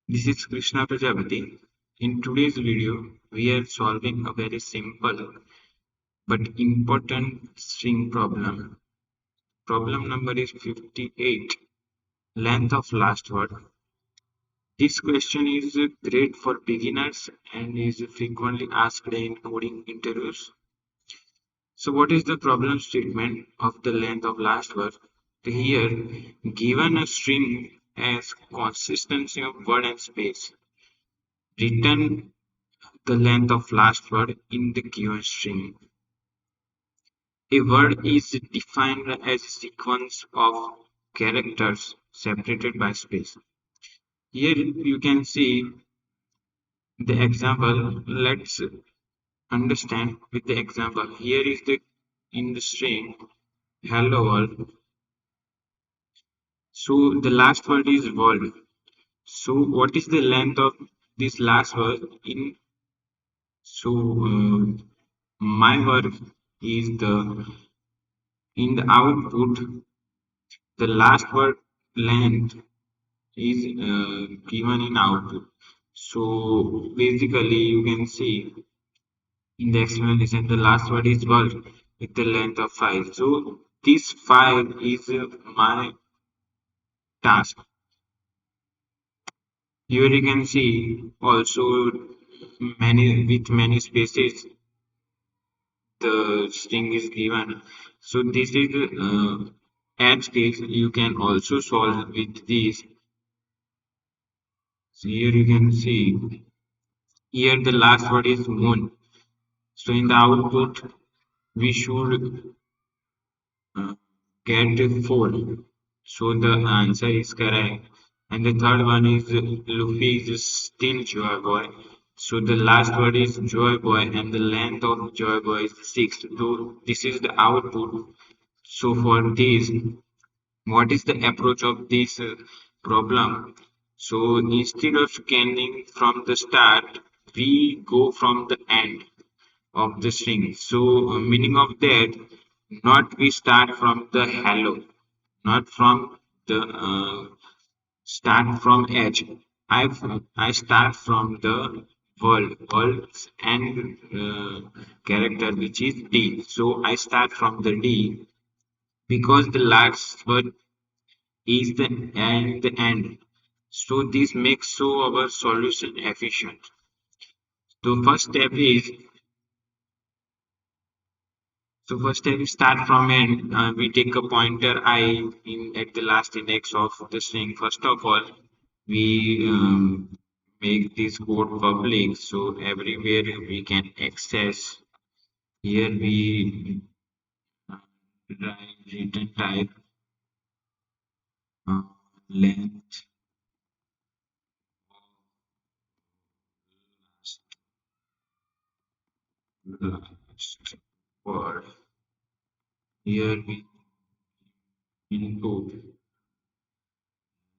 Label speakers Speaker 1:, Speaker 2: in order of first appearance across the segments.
Speaker 1: This is Krishna Prajapati. In today's video, we are solving a very simple but important string problem. Problem number is 58, length of last word. This question is great for beginners and is frequently asked in coding interviews. So what is the problem statement of the length of last word? Here, given a string as consistency of word and space, return the length of last word in the given string. A word is defined as a sequence of characters separated by space. Here you can see the example. Let's understand with the example. Here is the in the string hello world. So the last word is world. So what is the length of this last word in so my word is the in the output the last word length is given in output. So basically you can see in the explanation the last word is world with the length of 5. So this 5 is my task. Here you can see also many with many spaces the string is given. So this is edge case you can also solve with this. So here you can see here the last word is moon. So in the output we should uh, get 4. So the answer is correct. And the third one is Luffy is still Joy Boy. So the last word is Joy Boy and the length of Joy Boy is 6. So this is the output. So for this, what is the approach of this problem? So instead of scanning from the start, we go from the end of the string. So meaning of that, not we start from the hello, not from the start from edge. I start from the world's end character which is D. So I start from the D because the last word is the end. So this makes so our solution efficient. So first step is start from end. We take a pointer I in at the last index of the string. First of all, we make this code public, so everywhere we can access. Here we write return type uh, length last word. Here we input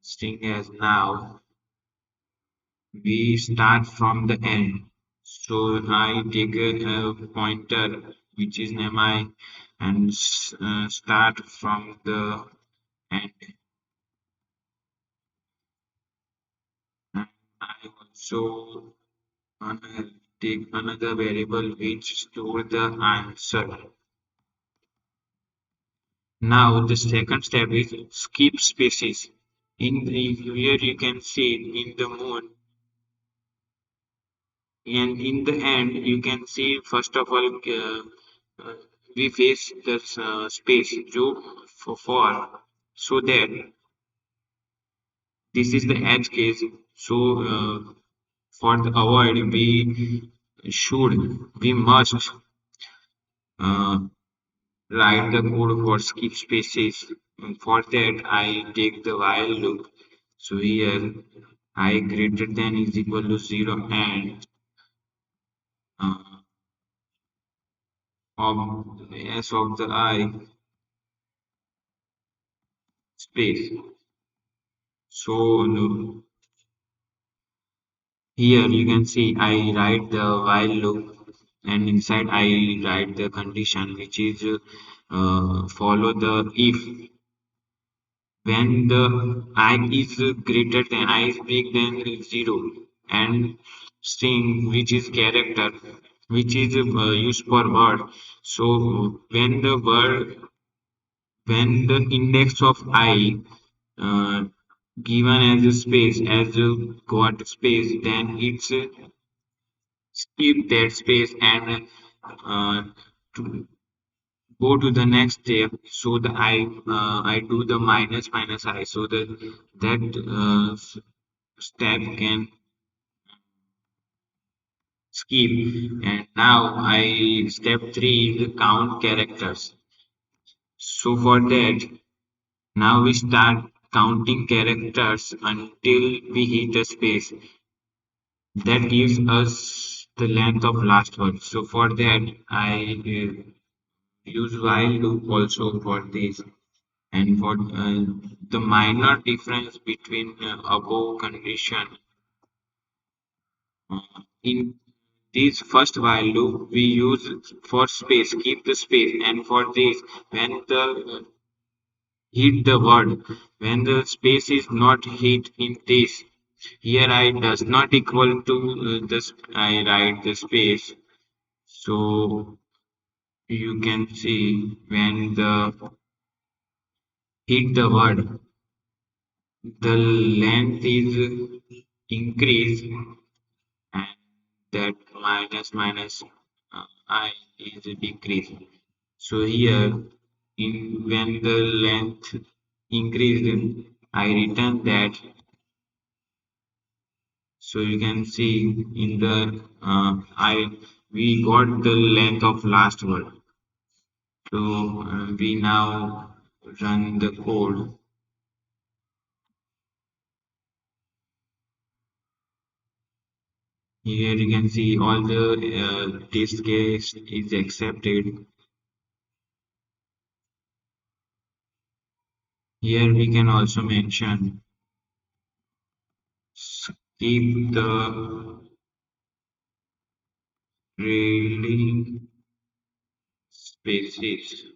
Speaker 1: string as now. We start from the end. So I take a pointer which is mi and start from the end. And I also take another variable which store the answer. Now the second step is skip spaces. In the here you can see in the moon and in the end you can see first of all uh, we face the space for so that this is the edge case. So for the avoid we must uh, write the code for skip spaces. And for that I take the while loop. So here I greater than is equal to 0 and uh, of s of the I space. So here you can see I write the while loop and inside I write the condition which is follow the if when the I is greater than I is bigger than 0, and string which is character which is used for word. So when the index of I uh, given as a space as a got space, then it's skip that space and to go to the next step. So the I do the minus minus I, so that step can skip. And now I step 3 is count characters. So for that, now we start counting characters until we hit a space that gives us the length of last word. So for that, I use while loop also for this. And for the minor difference between above condition, in this first while loop we use for space, keep the space, and for this when the hit the word, when the space is not hit in this, here I does not equal to this, I write the space. So you can see when the hit the word, the length is increased, and that minus minus I is decreased. So here, in when the length increased, I return that. So you can see in the I we got the length of last word. So we now run the code. Here you can see all the test case is accepted. Here we can also mention skip the trailing spaces,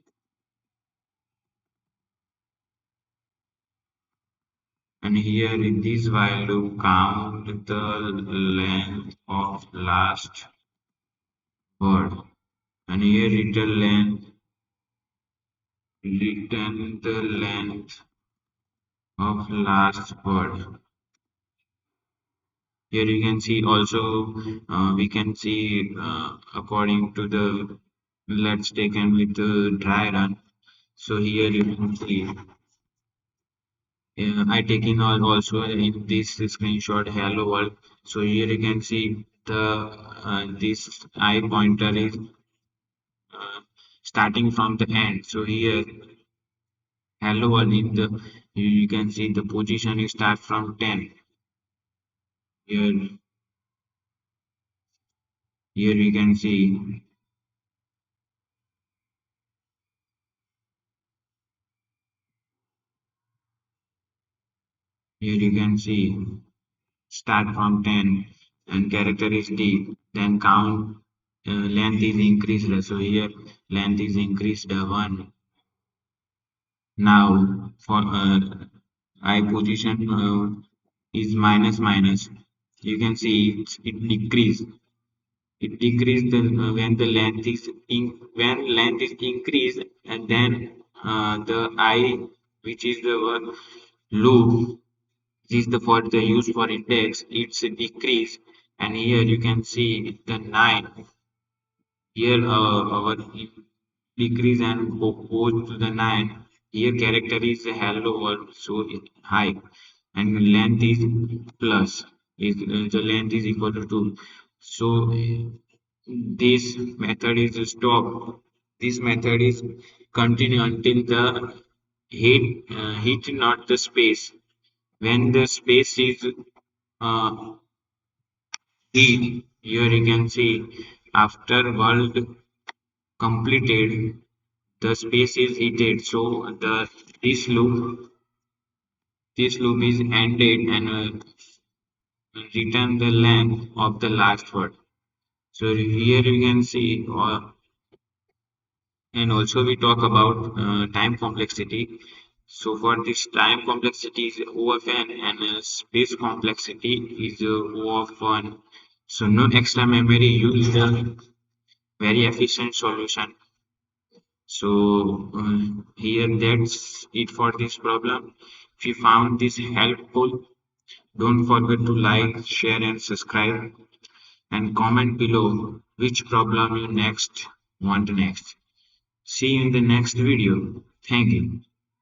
Speaker 1: and here in this while loop count the length of last word, and here return the length of last word. Here you can see also we can see according to the let's take and with the dry run. So here you can see I taking also in this screenshot hello world. So here you can see the this I pointer is uh, starting from the end. So here hello world in the you can see the position is start from 10. Here you can see here you can see start from 10 and character is D. Then count length is increased. So here length is increased 1. Now for I position is minus minus. You can see it decrease. It decrease the when the length is when length is increased, and then the I which is the loop is the for the use for index, it's a decrease. And here you can see the 9. Here our decrease and goes to the 9. Here character is hello world, so high, and length is plus. Is the length is equal to 2. So this method is stop. This method is continue until the hit not the space. When the space is uh, hit, here you can see after world completed, the space is heated. So this loop is ended and return the length of the last word. So here you can see, and also we talk about time complexity. So for this time complexity is O of n and space complexity is O of 1. So no extra memory used, very efficient solution. So here that's it for this problem. If you found this helpful, don't forget to like, share and subscribe and comment below which problem you next want next. See you in the next video. Thank you.